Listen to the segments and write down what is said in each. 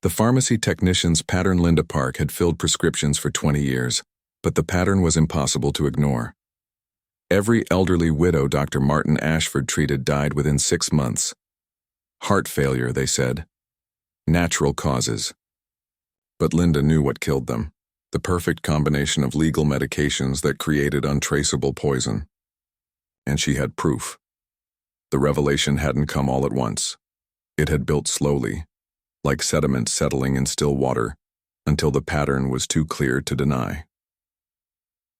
The pharmacy technician's pattern Linda Park had filled prescriptions for 20 years, but the pattern was impossible to ignore. Every elderly widow Dr. Martin Ashford treated died within 6 months. Heart failure, they said. Natural causes. But Linda knew what killed them. The perfect combination of legal medications that created untraceable poison. And she had proof. The revelation hadn't come all at once. It had built slowly, like sediment settling in still water, until the pattern was too clear to deny.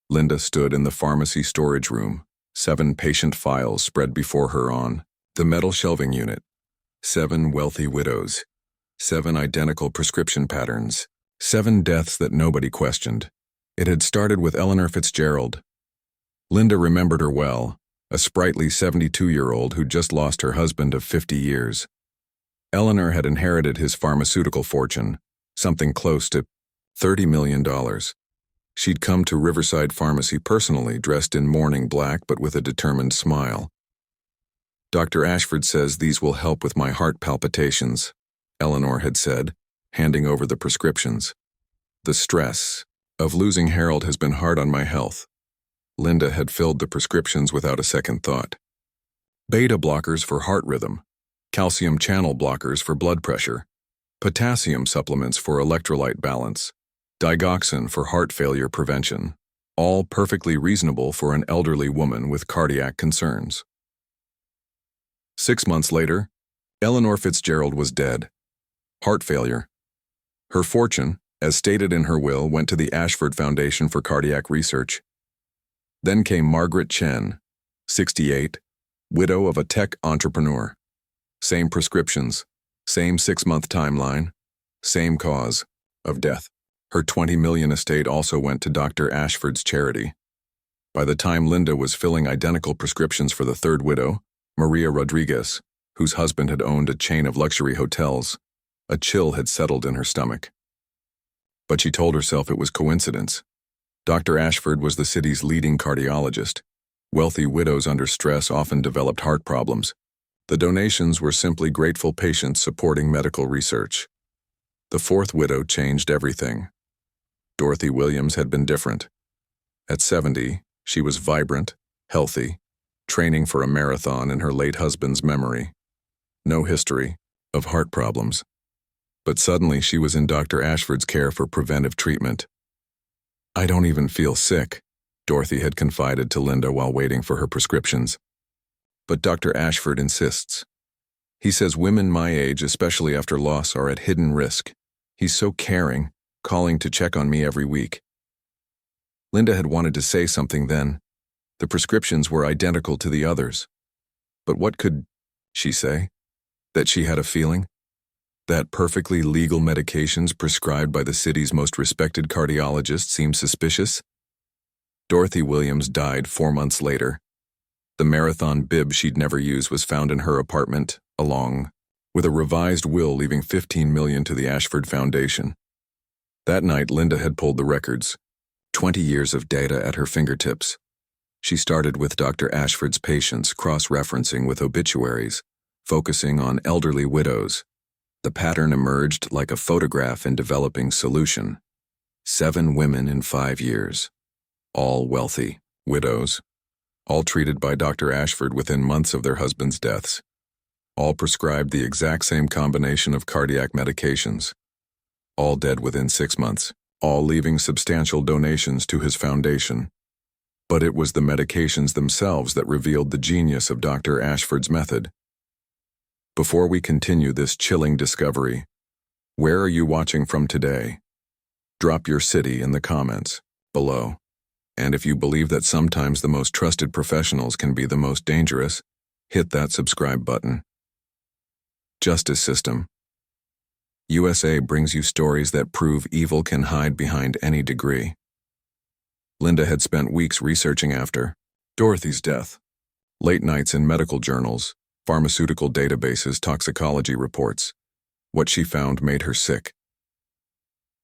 Linda stood in the pharmacy storage room, 7 patient files spread before her on the metal shelving unit. 7 wealthy widows. 7 identical prescription patterns. 7 deaths that nobody questioned. It had started with Eleanor Fitzgerald. Linda remembered her well, a sprightly 72-year-old who'd just lost her husband of 50 years. Eleanor had inherited his pharmaceutical fortune, something close to $30 million. She'd come to Riverside Pharmacy personally, dressed in mourning black but with a determined smile. "Dr. Ashford says these will help with my heart palpitations," Eleanor had said, handing over the prescriptions. "The stress of losing Harold has been hard on my health." Linda had filled the prescriptions without a second thought. Beta blockers for heart rhythm, calcium channel blockers for blood pressure, potassium supplements for electrolyte balance, digoxin for heart failure prevention, all perfectly reasonable for an elderly woman with cardiac concerns. 6 months later, Eleanor Fitzgerald was dead. Heart failure. Her fortune, as stated in her will, went to the Ashford Foundation for Cardiac Research. Then came Margaret Chen, 68, widow of a tech entrepreneur. Same prescriptions, same 6-month timeline, same cause of death. Her $20 million estate also went to Dr. Ashford's charity. By the time Linda was filling identical prescriptions for the third widow, Maria Rodriguez, whose husband had owned a chain of luxury hotels, a chill had settled in her stomach. But she told herself it was coincidence. Dr. Ashford was the city's leading cardiologist. Wealthy widows under stress often developed heart problems. The donations were simply grateful patients supporting medical research. The fourth widow changed everything. Dorothy Williams had been different. At 70, she was vibrant, healthy, training for a marathon in her late husband's memory. No history of heart problems. But suddenly she was in Dr. Ashford's care for preventive treatment. "I don't even feel sick," Dorothy had confided to Linda while waiting for her prescriptions. But Dr. Ashford insists. He says women my age, especially after loss, are at hidden risk. He's so caring, calling to check on me every week. Linda had wanted to say something then. The prescriptions were identical to the others. But what could she say? That she had a feeling? That perfectly legal medications prescribed by the city's most respected cardiologist seemed suspicious? Dorothy Williams died 4 months later. The marathon bib she'd never used was found in her apartment, along with a revised will leaving $15 million to the Ashford Foundation. That night, Linda had pulled the records, 20 years of data at her fingertips. She started with Dr. Ashford's patients, cross-referencing with obituaries, focusing on elderly widows. The pattern emerged like a photograph in developing solution. 7 women in 5 years. All wealthy, widows. All treated by Dr. Ashford within months of their husbands' deaths. All prescribed the exact same combination of cardiac medications. All dead within 6 months. All leaving substantial donations to his foundation. But it was the medications themselves that revealed the genius of Dr. Ashford's method. Before we continue this chilling discovery, where are you watching from today? Drop your city in the comments below. And if you believe that sometimes the most trusted professionals can be the most dangerous, hit that subscribe button. Justice system. USA brings you stories that prove evil can hide behind any degree. Linda had spent weeks researching after Dorothy's death. Late nights in medical journals, pharmaceutical databases, toxicology reports. What she found made her sick.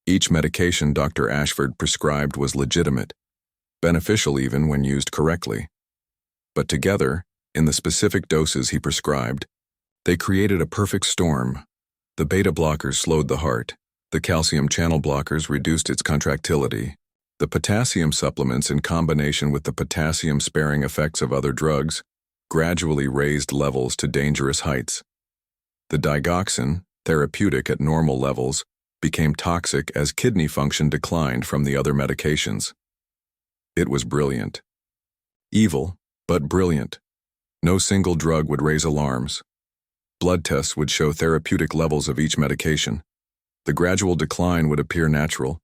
Each medication Dr. Ashford prescribed was legitimate, beneficial even when used correctly. But together, in the specific doses he prescribed, they created a perfect storm, The beta blockers slowed the heart. The calcium channel blockers reduced its contractility. The potassium supplements, in combination with the potassium-sparing effects of other drugs, gradually raised levels to dangerous heights. The digoxin, therapeutic at normal levels, became toxic as kidney function declined from the other medications. It was brilliant. Evil, but brilliant. No single drug would raise alarms. Blood tests would show therapeutic levels of each medication. The gradual decline would appear natural,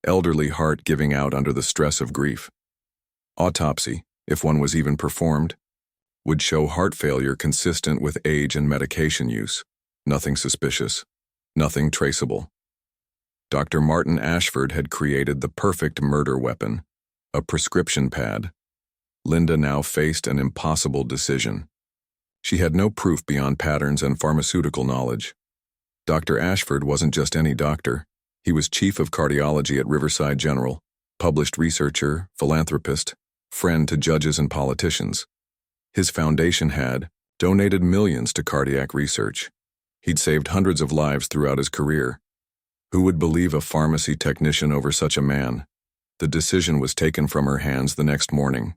elderly heart giving out under the stress of grief. Autopsy, if one was even performed, would show heart failure consistent with age and medication use. Nothing suspicious, nothing traceable. Dr. Martin Ashford had created the perfect murder weapon, a prescription pad. Linda now faced an impossible decision. She had no proof beyond patterns and pharmaceutical knowledge. Dr. Ashford wasn't just any doctor. He was chief of cardiology at Riverside General, published researcher, philanthropist, friend to judges and politicians. His foundation had donated millions to cardiac research. He'd saved hundreds of lives throughout his career. Who would believe a pharmacy technician over such a man? The decision was taken from her hands the next morning.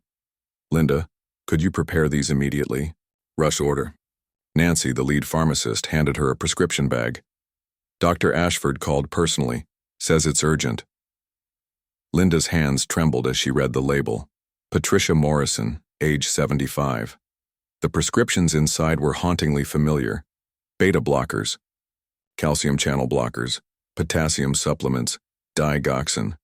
Linda, could you prepare these immediately? Rush order. Nancy, the lead pharmacist, handed her a prescription bag. Dr. Ashford called personally, says it's urgent. Linda's hands trembled as she read the label. Patricia Morrison, age 75. The prescriptions inside were hauntingly familiar. Beta blockers, calcium channel blockers, potassium supplements, digoxin.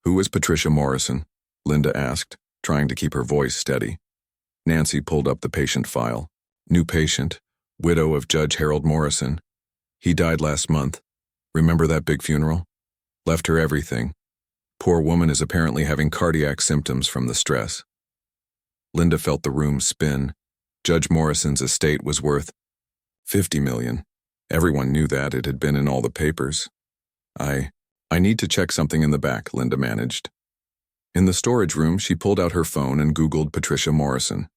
Who is Patricia Morrison? Linda asked, trying to keep her voice steady. Nancy pulled up the patient file. New patient, widow of Judge Harold Morrison. He died last month. Remember that big funeral? Left her everything. Poor woman is apparently having cardiac symptoms from the stress. Linda felt the room spin. Judge Morrison's estate was worth $50 million. Everyone knew that. It had been in all the papers. I need to check something in the back, Linda managed. In the storage room, she pulled out her phone and Googled Patricia Morrison.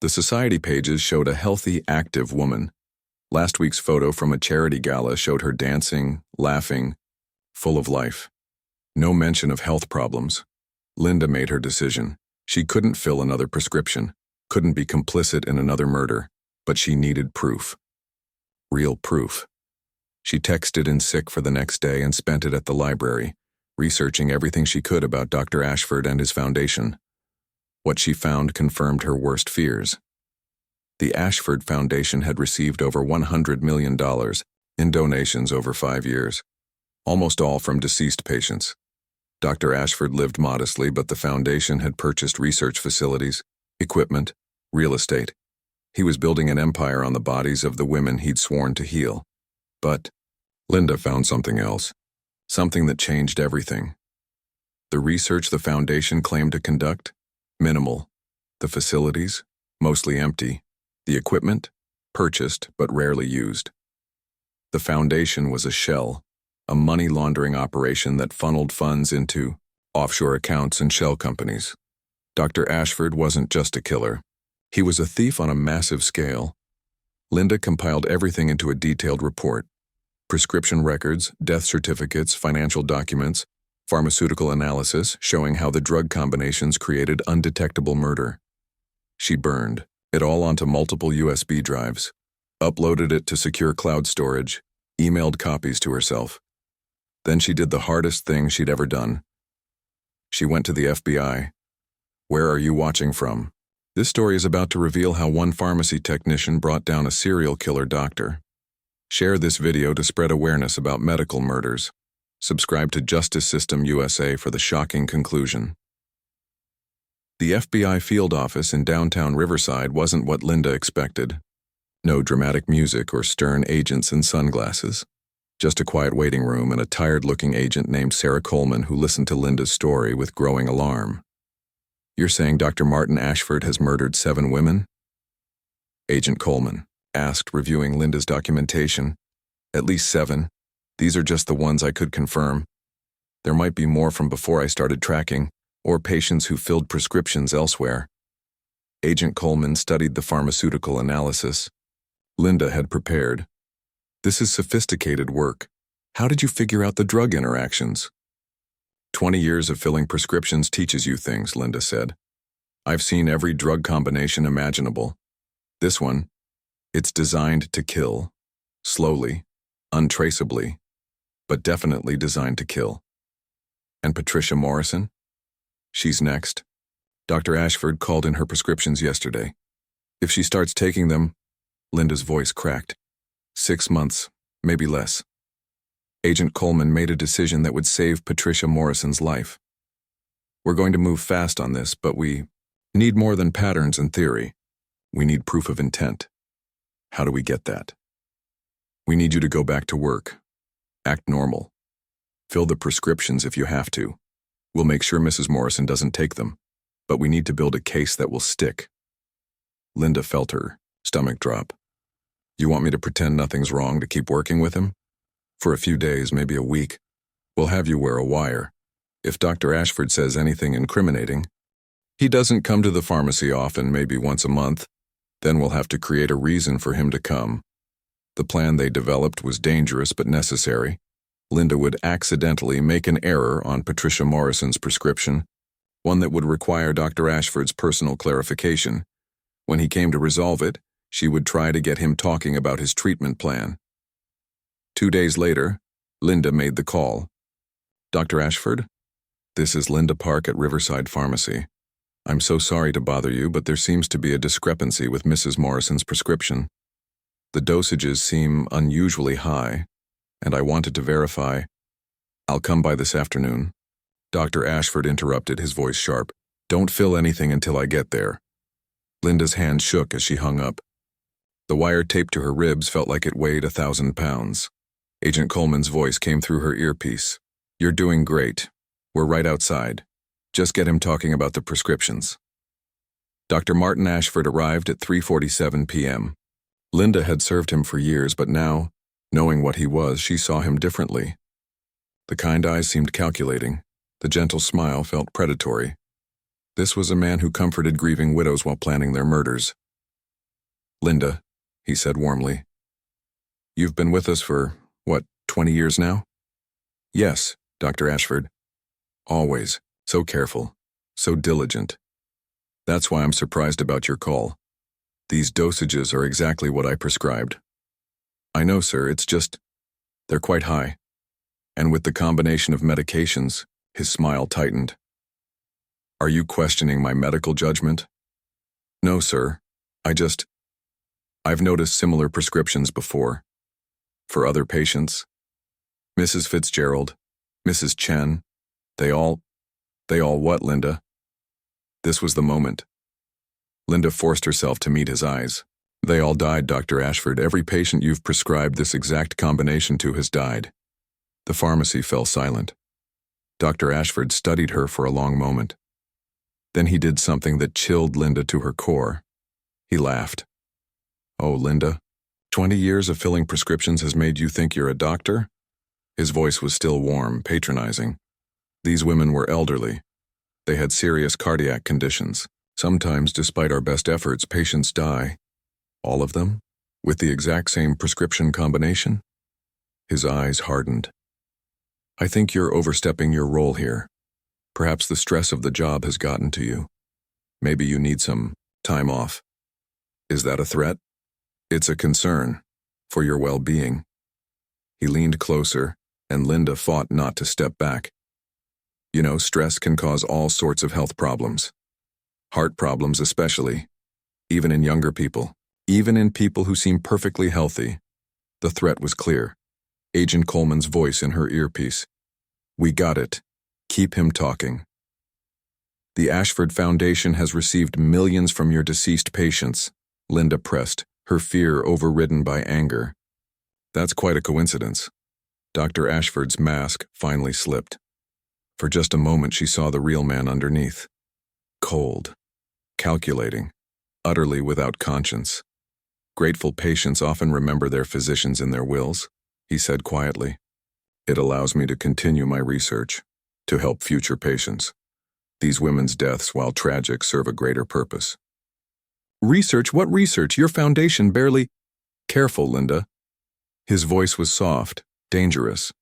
The society pages showed a healthy, active woman. Last week's photo from a charity gala showed her dancing, laughing, full of life. No mention of health problems. Linda made her decision. She couldn't fill another prescription, couldn't be complicit in another murder, but she needed proof. Real proof. She texted in sick for the next day and spent it at the library, researching everything she could about Dr. Ashford and his foundation. What she found confirmed her worst fears. The Ashford Foundation had received over $100 million in donations over 5 years, almost all from deceased patients. Dr. Ashford lived modestly, but the foundation had purchased research facilities, equipment, real estate. He was building an empire on the bodies of the women he'd sworn to heal. But Linda found something else, something that changed everything. The research the foundation claimed to conduct? Minimal. The facilities? Mostly empty. The equipment? Purchased, but rarely used. The foundation was a shell, a money laundering operation that funneled funds into offshore accounts and shell companies. Dr. Ashford wasn't just a killer. He was a thief on a massive scale. Linda compiled everything into a detailed report. Prescription records, death certificates, financial documents, pharmaceutical analysis showing how the drug combinations created undetectable murder. She burned it all onto multiple USB drives, uploaded it to secure cloud storage, emailed copies to herself. Then she did the hardest thing she'd ever done. She went to the FBI. Where are you watching from? This story is about to reveal how one pharmacy technician brought down a serial killer doctor. Share this video to spread awareness about medical murders. Subscribe to Justice System USA for the shocking conclusion. The FBI field office in downtown Riverside wasn't what Linda expected. No dramatic music or stern agents in sunglasses. Just a quiet waiting room and a tired-looking agent named Sarah Coleman who listened to Linda's story with growing alarm. You're saying Dr. Martin Ashford has murdered 7 women? Agent Coleman asked, reviewing Linda's documentation. At least 7. These are just the ones I could confirm. There might be more from before I started tracking, or patients who filled prescriptions elsewhere. Agent Coleman studied the pharmaceutical analysis. Linda had prepared. This is sophisticated work. How did you figure out the drug interactions? 20 years of filling prescriptions teaches you things, Linda said. I've seen every drug combination imaginable. This one, it's designed to kill. Slowly, untraceably, but definitely designed to kill. And Patricia Morrison? She's next. Dr. Ashford called in her prescriptions yesterday. If she starts taking them, Linda's voice cracked. 6 months, maybe less. Agent Coleman made a decision that would save Patricia Morrison's life. We're going to move fast on this, but we need more than patterns and theory. We need proof of intent. How do we get that? We need you to go back to work. Act normal. Fill the prescriptions if you have to. We'll make sure Mrs. Morrison doesn't take them, but we need to build a case that will stick. Linda felt her stomach drop. You want me to pretend nothing's wrong to keep working with him? For a few days, maybe a week, we'll have you wear a wire. If Dr. Ashford says anything incriminating, he doesn't come to the pharmacy often, maybe once a month, then we'll have to create a reason for him to come. The plan they developed was dangerous but necessary. Linda would accidentally make an error on Patricia Morrison's prescription, one that would require Dr. Ashford's personal clarification. When he came to resolve it, she would try to get him talking about his treatment plan. 2 days later, Linda made the call. Dr. Ashford, this is Linda Park at Riverside Pharmacy. I'm so sorry to bother you, but there seems to be a discrepancy with Mrs. Morrison's prescription. The dosages seem unusually high, and I wanted to verify. I'll come by this afternoon. Dr. Ashford interrupted, his voice sharp. Don't fill anything until I get there. Linda's hand shook as she hung up. The wire taped to her ribs felt like it weighed 1,000 pounds. Agent Coleman's voice came through her earpiece. You're doing great. We're right outside. Just get him talking about the prescriptions. Dr. Martin Ashford arrived at 3:47 p.m. Linda had served him for years, but now, knowing what he was, she saw him differently. The kind eyes seemed calculating. The gentle smile felt predatory. This was a man who comforted grieving widows while planning their murders. Linda, he said warmly. You've been with us for, 20 years now? Yes, Dr. Ashford. Always. So careful. So diligent. That's why I'm surprised about your call. These dosages are exactly what I prescribed. I know, sir, it's just, they're quite high. And with the combination of medications, his smile tightened. Are you questioning my medical judgment? No, sir. I've noticed similar prescriptions before. For other patients. Mrs. Fitzgerald, Mrs. Chen, they all what, Linda? This was the moment. Linda forced herself to meet his eyes. They all died, Dr. Ashford. Every patient you've prescribed this exact combination to has died. The pharmacy fell silent. Dr. Ashford studied her for a long moment. Then he did something that chilled Linda to her core. He laughed. Oh, Linda, 20 years of filling prescriptions has made you think you're a doctor? His voice was still warm, patronizing. These women were elderly. They had serious cardiac conditions. Sometimes, despite our best efforts, patients die. All of them? With the exact same prescription combination? His eyes hardened. I think you're overstepping your role here. Perhaps the stress of the job has gotten to you. Maybe you need some time off. Is that a threat? It's a concern for your well-being. He leaned closer, and Linda fought not to step back. You know, stress can cause all sorts of health problems. Heart problems especially. Even in younger people. Even in people who seem perfectly healthy. The threat was clear. Agent Coleman's voice in her earpiece. We got it. Keep him talking. The Ashford Foundation has received millions from your deceased patients, Linda pressed, her fear overridden by anger. That's quite a coincidence. Dr. Ashford's mask finally slipped. For just a moment she saw the real man underneath. Cold. Calculating. Utterly without conscience. Grateful patients often remember their physicians in their wills, he said quietly. It allows me to continue my research, to help future patients. These women's deaths, while tragic, serve a greater purpose. Research? What research? Your foundation barely... Careful, Linda. His voice was soft, dangerous.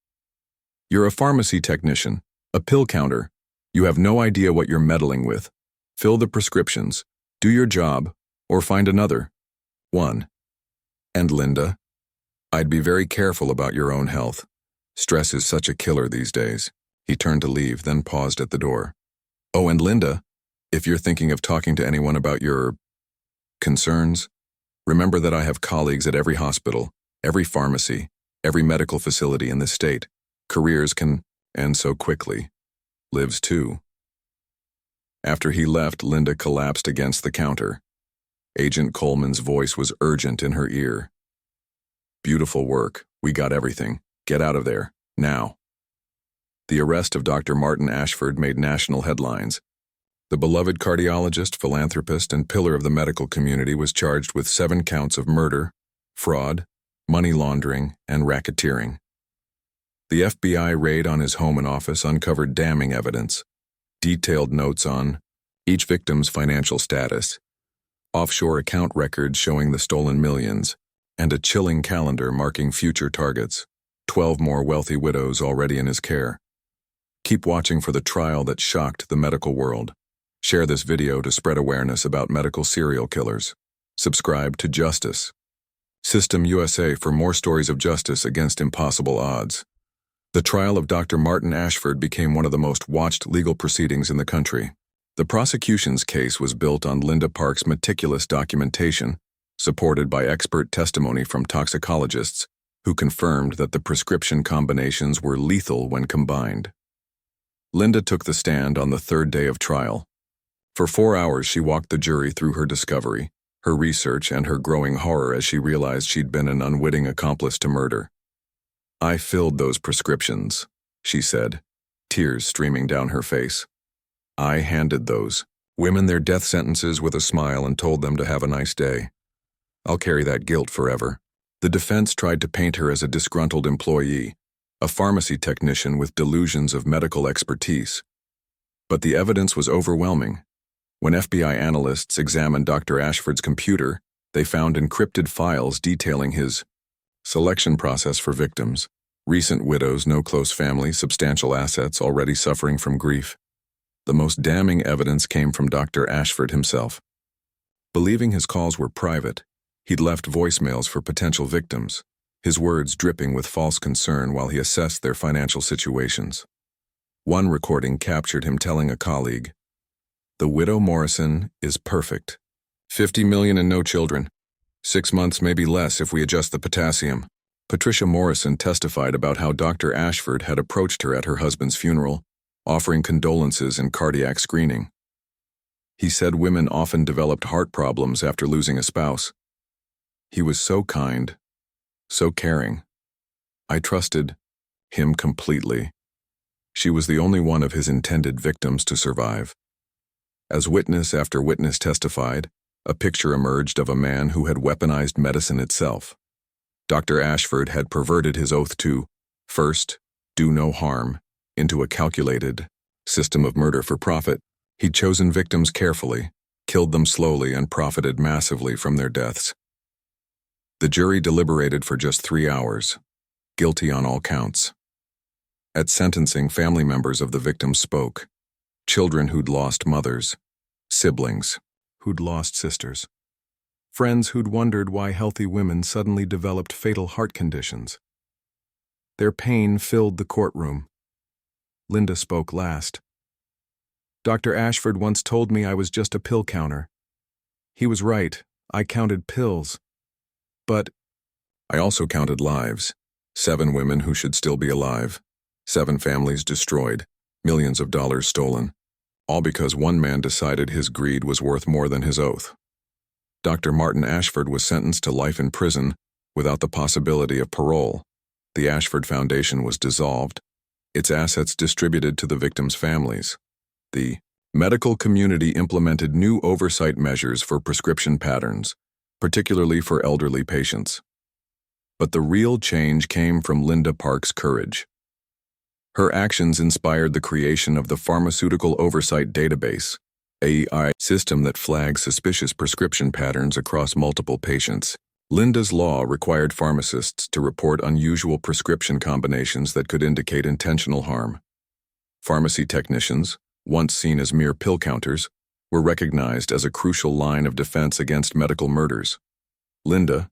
"You're a pharmacy technician, a pill counter. You have no idea what you're meddling with. Fill the prescriptions, do your job, or find another. 1. And Linda, I'd be very careful about your own health. Stress is such a killer these days." He turned to leave, then paused at the door. "Oh, and Linda, if you're thinking of talking to anyone about your concerns, remember that I have colleagues at every hospital, every pharmacy, every medical facility in this state. Careers can end so quickly. Lives too." After he left, Linda collapsed against the counter. Agent Coleman's voice was urgent in her ear. "Beautiful work. We got everything. Get out of there, now." The arrest of Dr. Martin Ashford made national headlines. The beloved cardiologist, philanthropist, and pillar of the medical community was charged with 7 counts of murder, fraud, money laundering, and racketeering. The FBI raid on his home and office uncovered damning evidence, detailed notes on each victim's financial status, offshore account records showing the stolen millions, and a chilling calendar marking future targets, 12 more wealthy widows already in his care. Keep watching for the trial that shocked the medical world. Share this video to spread awareness about medical serial killers. Subscribe to Justice System USA for more stories of justice against impossible odds. The trial of Dr. Martin Ashford became one of the most watched legal proceedings in the country. The prosecution's case was built on Linda Park's meticulous documentation, supported by expert testimony from toxicologists who confirmed that the prescription combinations were lethal when combined. Linda took the stand on the 3rd day of trial. For 4 hours, she walked the jury through her discovery, her research, and her growing horror as she realized she'd been an unwitting accomplice to murder. "I filled those prescriptions," she said, tears streaming down her face. "I handed those women their death sentences with a smile and told them to have a nice day. I'll carry that guilt forever." The defense tried to paint her as a disgruntled employee, a pharmacy technician with delusions of medical expertise. But the evidence was overwhelming. When FBI analysts examined Dr. Ashford's computer, they found encrypted files detailing his selection process for victims, recent widows, no close family, substantial assets, already suffering from grief. The most damning evidence came from Dr. Ashford himself. Believing his calls were private, he'd left voicemails for potential victims, his words dripping with false concern while he assessed their financial situations. One recording captured him telling a colleague, "The widow Morrison is perfect. 50 million and no children. 6 months, maybe less if we adjust the potassium." Patricia Morrison testified about how Dr. Ashford had approached her at her husband's funeral, offering condolences and cardiac screening. He said women often developed heart problems after losing a spouse. "He was so kind, so caring. I trusted him completely." She was the only one of his intended victims to survive. As witness after witness testified, a picture emerged of a man who had weaponized medicine itself. Dr. Ashford had perverted his oath to, first, do no harm, into a calculated system of murder for profit. He'd chosen victims carefully, killed them slowly, and profited massively from their deaths. The jury deliberated for just 3 hours, guilty on all counts. At sentencing, family members of the victims spoke. Children who'd lost mothers, siblings who'd lost sisters, friends who'd wondered why healthy women suddenly developed fatal heart conditions. Their pain filled the courtroom. Linda spoke last. "Dr. Ashford once told me I was just a pill counter. He was right. I counted pills. But I also counted lives. 7 women who should still be alive. 7 families destroyed. Millions of dollars stolen. All because one man decided his greed was worth more than his oath." Dr. Martin Ashford was sentenced to life in prison without the possibility of parole. The Ashford Foundation was dissolved, its assets distributed to the victims' families. The medical community implemented new oversight measures for prescription patterns, particularly for elderly patients. But the real change came from Linda Park's courage. Her actions inspired the creation of the Pharmaceutical Oversight Database, AI system that flags suspicious prescription patterns across multiple patients. Linda's law required pharmacists to report unusual prescription combinations that could indicate intentional harm. Pharmacy technicians, once seen as mere pill counters, were recognized as a crucial line of defense against medical murders. Linda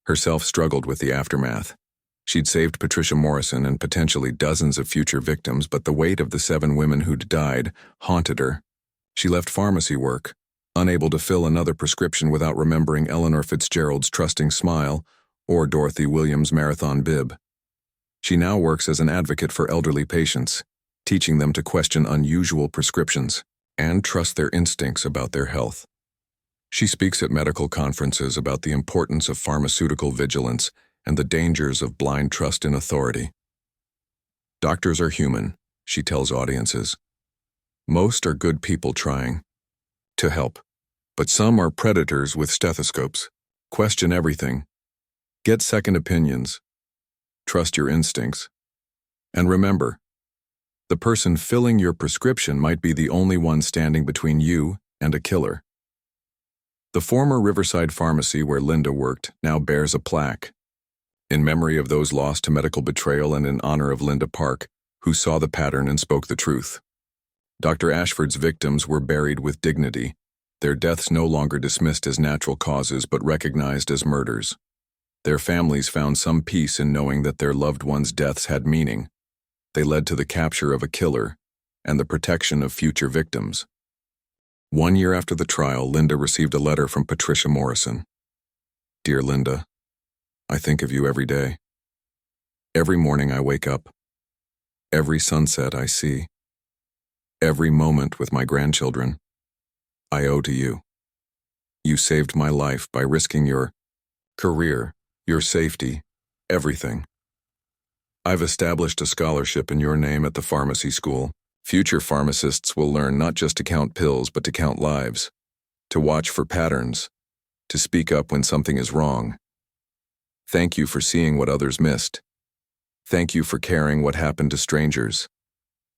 herself struggled with the aftermath. She'd saved Patricia Morrison and potentially dozens of future victims, but the weight of the 7 women who'd died haunted her. She left pharmacy work, unable to fill another prescription without remembering Eleanor Fitzgerald's trusting smile or Dorothy Williams' marathon bib. She now works as an advocate for elderly patients, teaching them to question unusual prescriptions and trust their instincts about their health. She speaks at medical conferences about the importance of pharmaceutical vigilance and the dangers of blind trust in authority. Doctors are human, she tells audiences. Most are good people trying to help, but some are predators with stethoscopes. Question everything. Get second opinions. Trust your instincts. And remember, the person filling your prescription might be the only one standing between you and a killer. The former Riverside Pharmacy where Linda worked now bears a plaque, in memory of those lost to medical betrayal and in honor of Linda Park, who saw the pattern and spoke the truth. Dr. Ashford's victims were buried with dignity, their deaths no longer dismissed as natural causes but recognized as murders. Their families found some peace in knowing that their loved ones' deaths had meaning. They led to the capture of a killer and the protection of future victims. 1 year after the trial, Linda received a letter from Patricia Morrison. Dear Linda, I think of you every day. Every morning I wake up. Every sunset I see. Every moment with my grandchildren, I owe to you. You saved my life by risking your career, your safety, everything. I've established a scholarship in your name at the pharmacy school. Future pharmacists will learn not just to count pills, but to count lives, to watch for patterns, to speak up when something is wrong. Thank you for seeing what others missed. Thank you for caring what happened to strangers.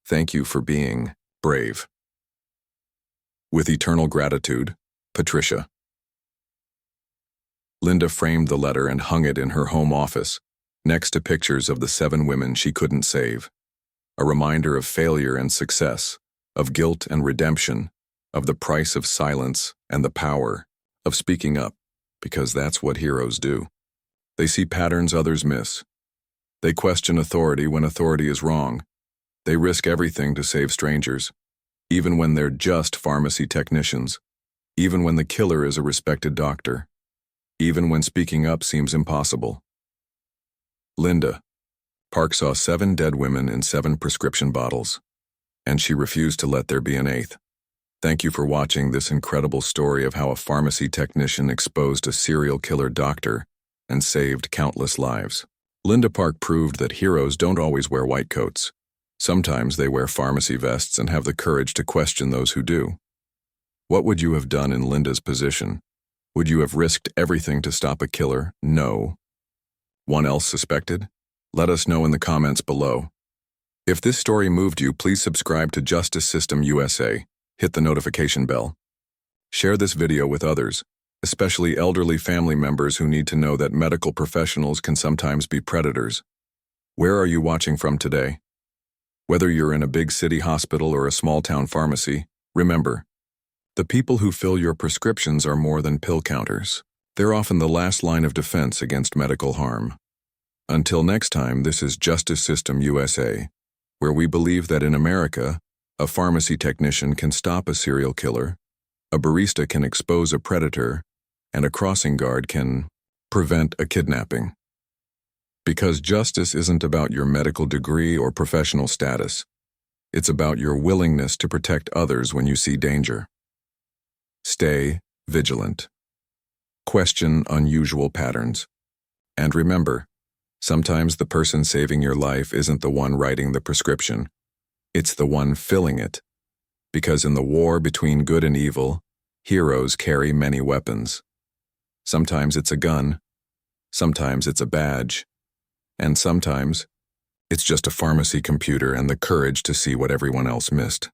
Thank you for being brave. With eternal gratitude, Patricia. Linda framed the letter and hung it in her home office, next to pictures of the 7 women she couldn't save. A reminder of failure and success, of guilt and redemption, of the price of silence and the power of speaking up, because that's what heroes do. They see patterns others miss. They question authority when authority is wrong. They risk everything to save strangers, even when they're just pharmacy technicians, even when the killer is a respected doctor, even when speaking up seems impossible. Linda Park saw 7 dead women in 7 prescription bottles, and she refused to let there be an 8th. Thank you for watching this incredible story of how a pharmacy technician exposed a serial killer doctor and saved countless lives. Linda Park proved that heroes don't always wear white coats. Sometimes they wear pharmacy vests and have the courage to question those who do. What would you have done in Linda's position? Would you have risked everything to stop a killer? No. One else suspected? Let us know in the comments below. If this story moved you, please subscribe to Justice System USA. Hit the notification bell. Share this video with others, especially elderly family members who need to know that medical professionals can sometimes be predators. Where are you watching from today? Whether you're in a big city hospital or a small-town pharmacy, remember, the people who fill your prescriptions are more than pill counters. They're often the last line of defense against medical harm. Until next time, this is Justice System USA, where we believe that in America, a pharmacy technician can stop a serial killer, a barista can expose a predator, and a crossing guard can prevent a kidnapping. Because justice isn't about your medical degree or professional status. It's about your willingness to protect others when you see danger. Stay vigilant. Question unusual patterns. And remember, sometimes the person saving your life isn't the one writing the prescription. It's the one filling it. Because in the war between good and evil, heroes carry many weapons. Sometimes it's a gun, sometimes it's a badge, and sometimes it's just a pharmacy computer and the courage to see what everyone else missed.